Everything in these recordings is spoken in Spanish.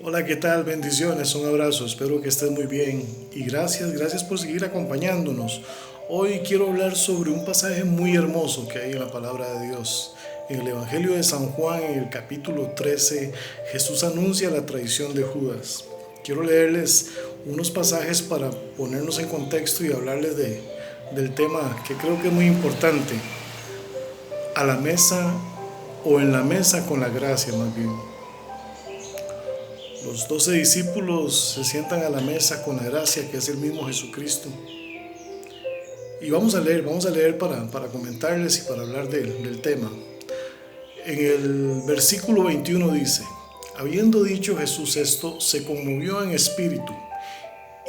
Hola, ¿qué tal? Bendiciones, un abrazo, espero que estés muy bien y gracias por seguir acompañándonos. Hoy quiero hablar sobre un pasaje muy hermoso que hay en la palabra de Dios. En el Evangelio de San Juan, en el capítulo 13, Jesús anuncia la traición de Judas. Quiero leerles unos pasajes para ponernos en contexto y hablarles del tema que creo que es muy importante, a la mesa o en la mesa con la gracia más bien. Los 12 discípulos se sientan a la mesa con la gracia que es el mismo Jesucristo. Y vamos a leer para comentarles y para hablar del tema. En el versículo 21 dice, habiendo dicho Jesús esto, se conmovió en espíritu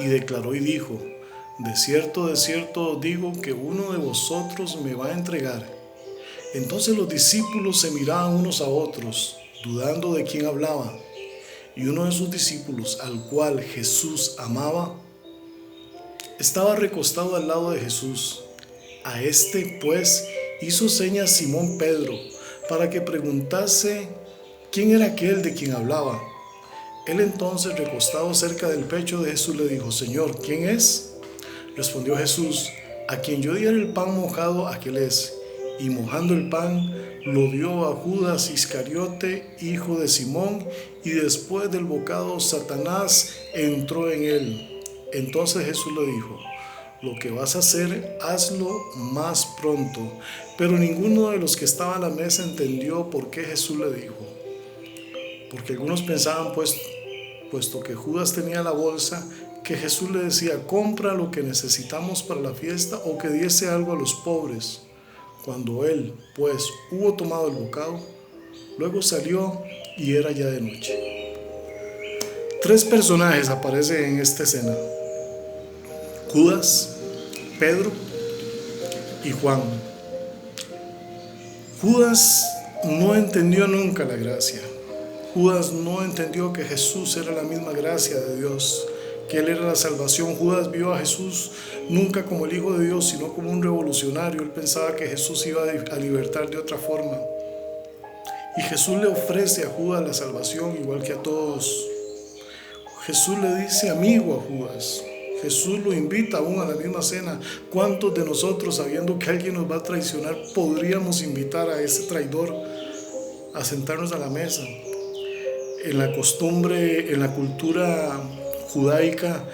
y declaró y dijo, de cierto os digo que uno de vosotros me va a entregar. Entonces los discípulos se miraban unos a otros, dudando de quién hablaba. Y uno de sus discípulos, al cual Jesús amaba, estaba recostado al lado de Jesús. A este, pues, hizo señas Simón Pedro para que preguntase quién era aquel de quien hablaba. Él entonces, recostado cerca del pecho de Jesús, le dijo, Señor, ¿quién es? Respondió Jesús, a quien yo diera el pan mojado, aquel es. Y mojando el pan, lo dio a Judas Iscariote, hijo de Simón, y después del bocado Satanás entró en él. Entonces Jesús le dijo, lo que vas a hacer, hazlo más pronto. Pero ninguno de los que estaban a la mesa entendió por qué Jesús le dijo. Porque algunos pensaban, puesto que Judas tenía la bolsa, que Jesús le decía, compra lo que necesitamos para la fiesta o que diese algo a los pobres. Cuando él, pues, hubo tomado el bocado, luego salió y era ya de noche. Tres personajes aparecen en esta escena: Judas, Pedro y Juan. Judas no entendió nunca la gracia. Judas no entendió que Jesús era la misma gracia de Dios, que Él era la salvación. Judas vio a Jesús nunca como el Hijo de Dios, sino como un revolucionario. Él pensaba que Jesús iba a libertar de otra forma. Y Jesús le ofrece a Judas la salvación igual que a todos. Jesús le dice amigo a Judas. Jesús lo invita aún a la misma cena. ¿Cuántos de nosotros, sabiendo que alguien nos va a traicionar, podríamos invitar a ese traidor a sentarnos a la mesa? En la costumbre, en la cultura judaica,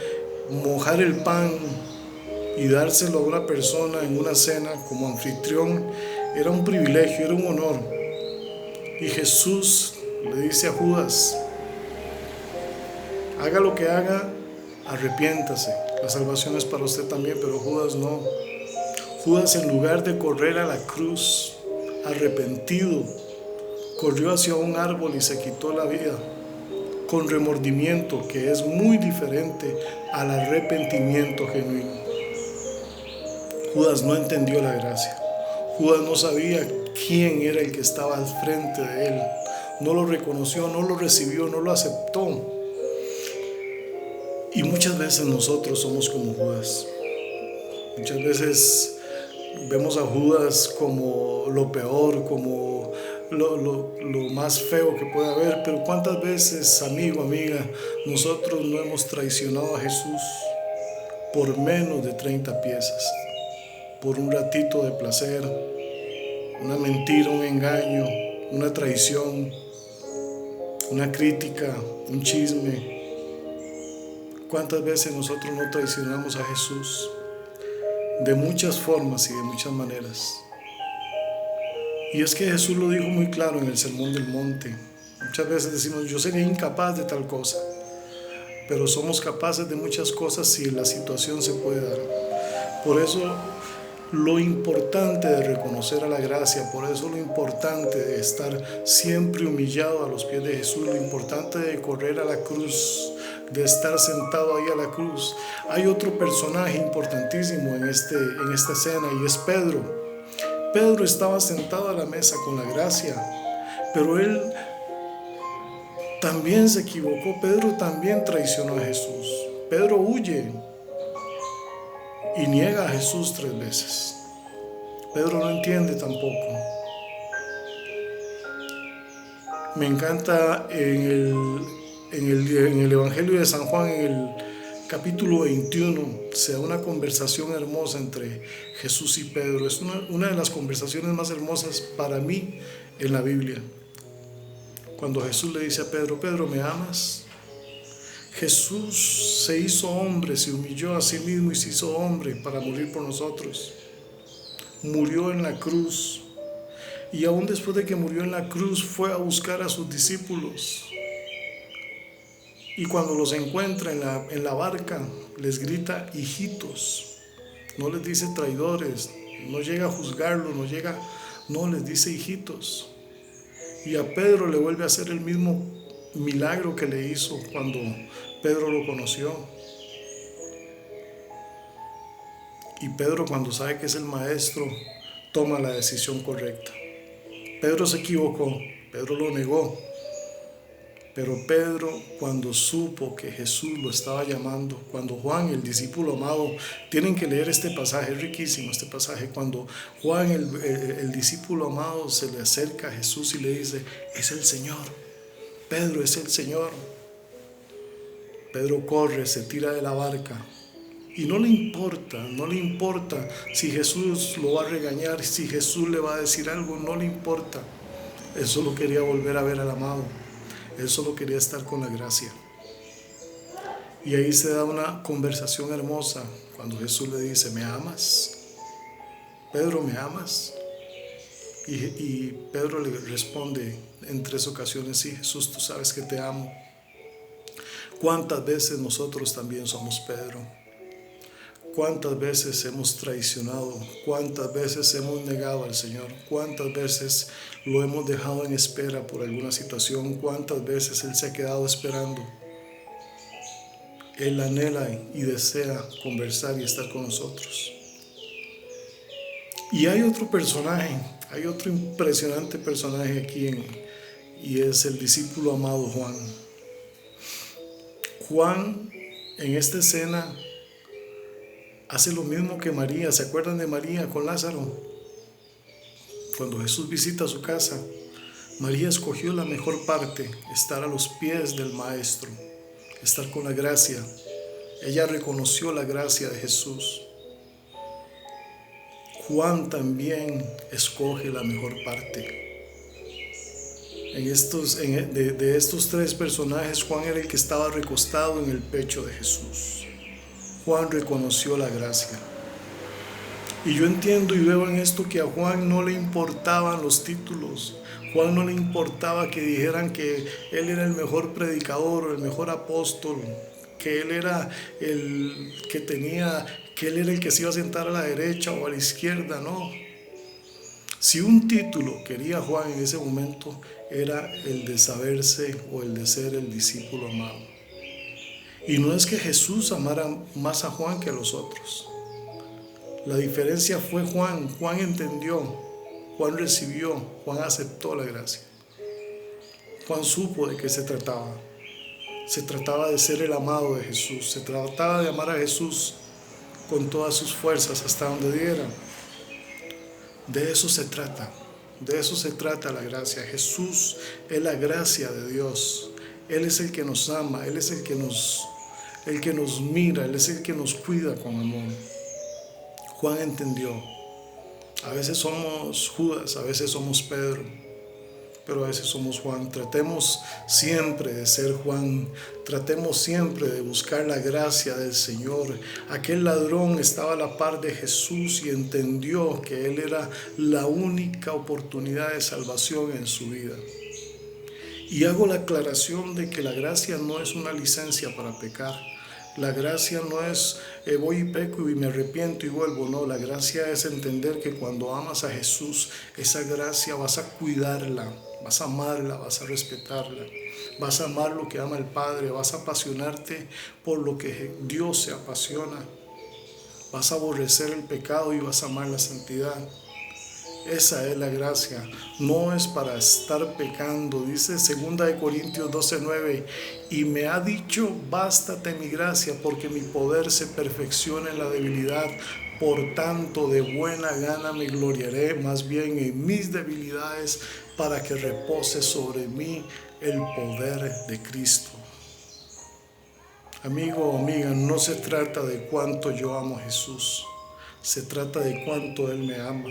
mojar el pan y dárselo a una persona en una cena como anfitrión era un privilegio, era un honor. Y Jesús le dice a Judas, haga lo que haga, arrepiéntase. La salvación es para usted también, pero Judas no. Judas, en lugar de correr a la cruz arrepentido, corrió hacia un árbol y se quitó la vida con remordimiento, que es muy diferente al arrepentimiento genuino. Judas no entendió la gracia. Judas no sabía quién era el que estaba al frente de él. No lo reconoció, no lo recibió, no lo aceptó. Y muchas veces nosotros somos como Judas. Muchas veces vemos a Judas como lo peor, como lo más feo que puede haber, pero ¿cuántas veces, amigo, amiga, nosotros no hemos traicionado a Jesús por menos de 30 piezas? Por un ratito de placer, una mentira, un engaño, una traición, una crítica, un chisme. ¿Cuántas veces nosotros no traicionamos a Jesús? De muchas formas y de muchas maneras. Y es que Jesús lo dijo muy claro en el Sermón del Monte. Muchas veces decimos, yo sería incapaz de tal cosa, pero somos capaces de muchas cosas si la situación se puede dar. Por eso lo importante de reconocer a la gracia, por eso lo importante de estar siempre humillado a los pies de Jesús, lo importante de correr a la cruz, de estar sentado ahí a la cruz. Hay otro personaje importantísimo en esta escena y es Pedro. Pedro estaba sentado a la mesa con la gracia, pero él también se equivocó. Pedro también traicionó a Jesús. Pedro huye y niega a Jesús 3 veces. Pedro no entiende tampoco. Me encanta en el Evangelio de San Juan, en el capítulo 21, se da una conversación hermosa entre Jesús y Pedro. Es una de las conversaciones más hermosas para mí en la Biblia. Cuando Jesús le dice a Pedro: Pedro, ¿me amas? Jesús se hizo hombre, se humilló a sí mismo y se hizo hombre para morir por nosotros. Murió en la cruz, y aún después de que murió en la cruz fue a buscar a sus discípulos, y cuando los encuentra en la barca les grita hijitos. No les dice traidores, no llega a juzgarlos, no, les dice hijitos. Y a Pedro le vuelve a hacer el mismo milagro que le hizo cuando Pedro lo conoció. Y Pedro, cuando sabe que es el maestro, toma la decisión correcta. Pedro se equivocó, Pedro lo negó, pero Pedro, cuando supo que Jesús lo estaba llamando, cuando Juan, el discípulo amado, tienen que leer este pasaje, es riquísimo este pasaje, cuando Juan, el discípulo amado, se le acerca a Jesús y le dice: es el Señor, Pedro, es el Señor. Pedro corre, se tira de la barca, y no le importa si Jesús lo va a regañar, si Jesús le va a decir algo, no le importa. Él solo quería volver a ver al amado, él solo quería estar con la gracia. Y ahí se da una conversación hermosa cuando Jesús le dice: ¿me amas? Pedro, ¿me amas? Y Pedro le responde en 3 ocasiones: sí, Jesús, tú sabes que te amo. ¿Cuántas veces nosotros también somos Pedro? ¿Cuántas veces hemos traicionado? ¿Cuántas veces hemos negado al Señor? ¿Cuántas veces lo hemos dejado en espera por alguna situación? ¿Cuántas veces Él se ha quedado esperando? Él anhela y desea conversar y estar con nosotros. Y hay otro personaje, hay otro impresionante personaje aquí, y es el discípulo amado Juan. Juan, en esta escena, hace lo mismo que María. ¿Se acuerdan de María con Lázaro? Cuando Jesús visita su casa, María escogió la mejor parte: estar a los pies del Maestro, estar con la gracia. Ella reconoció la gracia de Jesús. Juan también escoge la mejor parte. De estos 3 personajes, Juan era el que estaba recostado en el pecho de Jesús. Juan reconoció la gracia. Y yo entiendo y veo en esto que a Juan no le importaban los títulos. Juan no le importaba que dijeran que él era el mejor predicador o el mejor apóstol, que él era el que él era el que se iba a sentar a la derecha o a la izquierda, no. Si un título quería Juan en ese momento, era el de saberse o el de ser el discípulo amado. Y no es que Jesús amara más a Juan que a los otros. La diferencia fue Juan. Juan entendió, Juan recibió, Juan aceptó la gracia. Juan supo de qué se trataba. Se trataba de ser el amado de Jesús. Se trataba de amar a Jesús con todas sus fuerzas hasta donde diera. De eso se trata. De eso se trata la gracia. Jesús es la gracia de Dios. Él es el que nos ama. Él es el que nos mira. Él es el que nos cuida con amor. Juan entendió. A veces somos Judas, a veces somos Pedro, pero a veces somos Juan. Tratemos siempre de ser Juan. Tratemos siempre de buscar la gracia del Señor. Aquel ladrón estaba a la par de Jesús y entendió que Él era la única oportunidad de salvación en su vida. Y hago la aclaración de que la gracia no es una licencia para pecar. La gracia no es voy y peco y me arrepiento y vuelvo. No, la gracia es entender que cuando amas a Jesús, esa gracia vas a cuidarla, vas a amarla, vas a respetarla. Vas a amar lo que ama el Padre, vas a apasionarte por lo que Dios se apasiona. Vas a aborrecer el pecado y vas a amar la santidad. Esa es la gracia, no es para estar pecando. Dice 2 Corintios 12:9, y me ha dicho: bástate mi gracia, porque mi poder se perfecciona en la debilidad. Por tanto, de buena gana me gloriaré más bien en mis debilidades, para que repose sobre mí el poder de Cristo. Amigo o amiga, no se trata de cuánto yo amo a Jesús, se trata de cuánto Él me ama.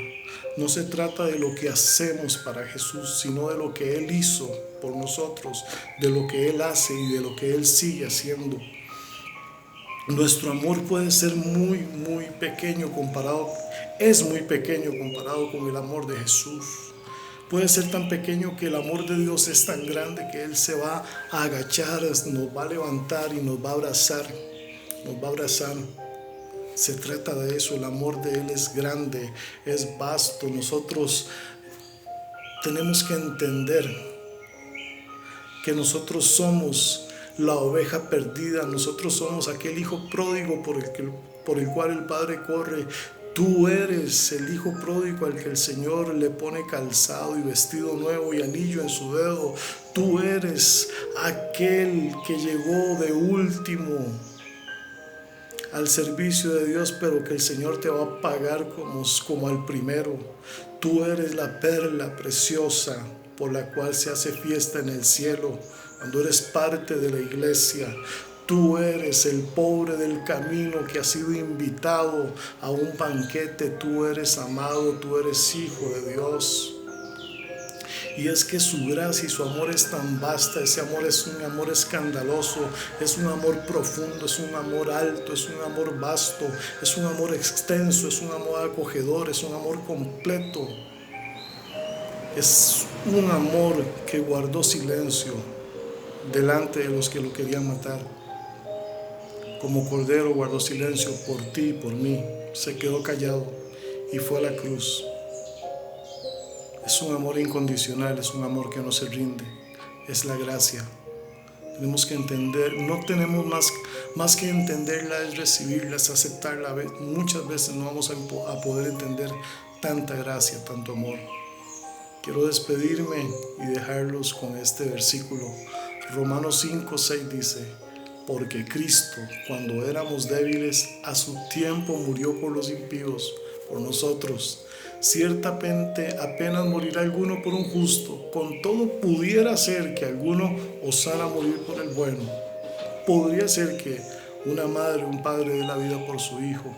No se trata de lo que hacemos para Jesús, sino de lo que Él hizo por nosotros, de lo que Él hace y de lo que Él sigue haciendo. Nuestro amor puede ser muy, muy pequeño comparado, es muy pequeño comparado con el amor de Jesús. Puede ser tan pequeño que el amor de Dios es tan grande que Él se va a agachar, nos va a levantar y nos va a abrazar, nos va a abrazar. Se trata de eso, el amor de Él es grande, es vasto. Nosotros tenemos que entender que nosotros somos la oveja perdida, nosotros somos aquel hijo pródigo por el cual el Padre corre. Tú eres el hijo pródigo al que el Señor le pone calzado y vestido nuevo y anillo en su dedo. Tú eres aquel que llegó de último al servicio de Dios, pero que el Señor te va a pagar como al primero. Tú eres la perla preciosa por la cual se hace fiesta en el cielo cuando eres parte de la iglesia. Tú eres el pobre del camino que ha sido invitado a un banquete. Tú eres amado, tú eres hijo de Dios. Y es que su gracia y su amor es tan vasta, ese amor es un amor escandaloso, es un amor profundo, es un amor alto, es un amor vasto, es un amor extenso, es un amor acogedor, es un amor completo. Es un amor que guardó silencio delante de los que lo querían matar. Como cordero guardó silencio por ti y por mí. Se quedó callado y fue a la cruz. Es un amor incondicional, es un amor que no se rinde, es la gracia. Tenemos que entender, no tenemos más que entenderla, es recibirla, es aceptarla. Muchas veces no vamos a poder entender tanta gracia, tanto amor. Quiero despedirme y dejarlos con este versículo. Romanos 5:6 dice: porque Cristo, cuando éramos débiles, a su tiempo murió por los impíos, por nosotros. Ciertamente apenas morirá alguno por un justo, con todo pudiera ser que alguno osara morir por el bueno. Podría ser que una madre o un padre dé la vida por su hijo,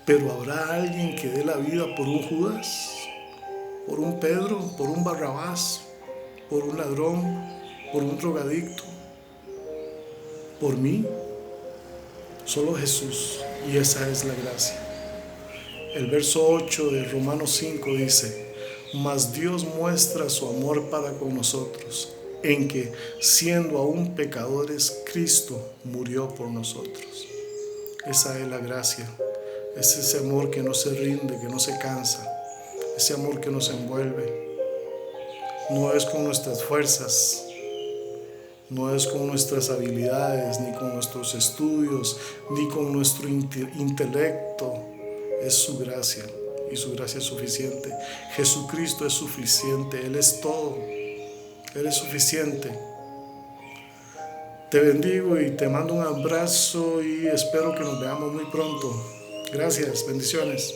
pero ¿habrá alguien que dé la vida por un Judas? ¿Por un Pedro? ¿Por un Barrabás? ¿Por un ladrón? ¿Por un drogadicto? ¿Por mí? Solo Jesús, y esa es la gracia. El verso 8 de Romanos 5 dice: mas Dios muestra su amor para con nosotros, en que, siendo aún pecadores, Cristo murió por nosotros. Esa es la gracia, es ese amor que no se rinde, que no se cansa, ese amor que nos envuelve. No es con nuestras fuerzas, no es con nuestras habilidades, ni con nuestros estudios, ni con nuestro intelecto. Es su gracia, y su gracia es suficiente. Jesucristo es suficiente, Él es todo, Él es suficiente. Te bendigo y te mando un abrazo y espero que nos veamos muy pronto. Gracias, bendiciones.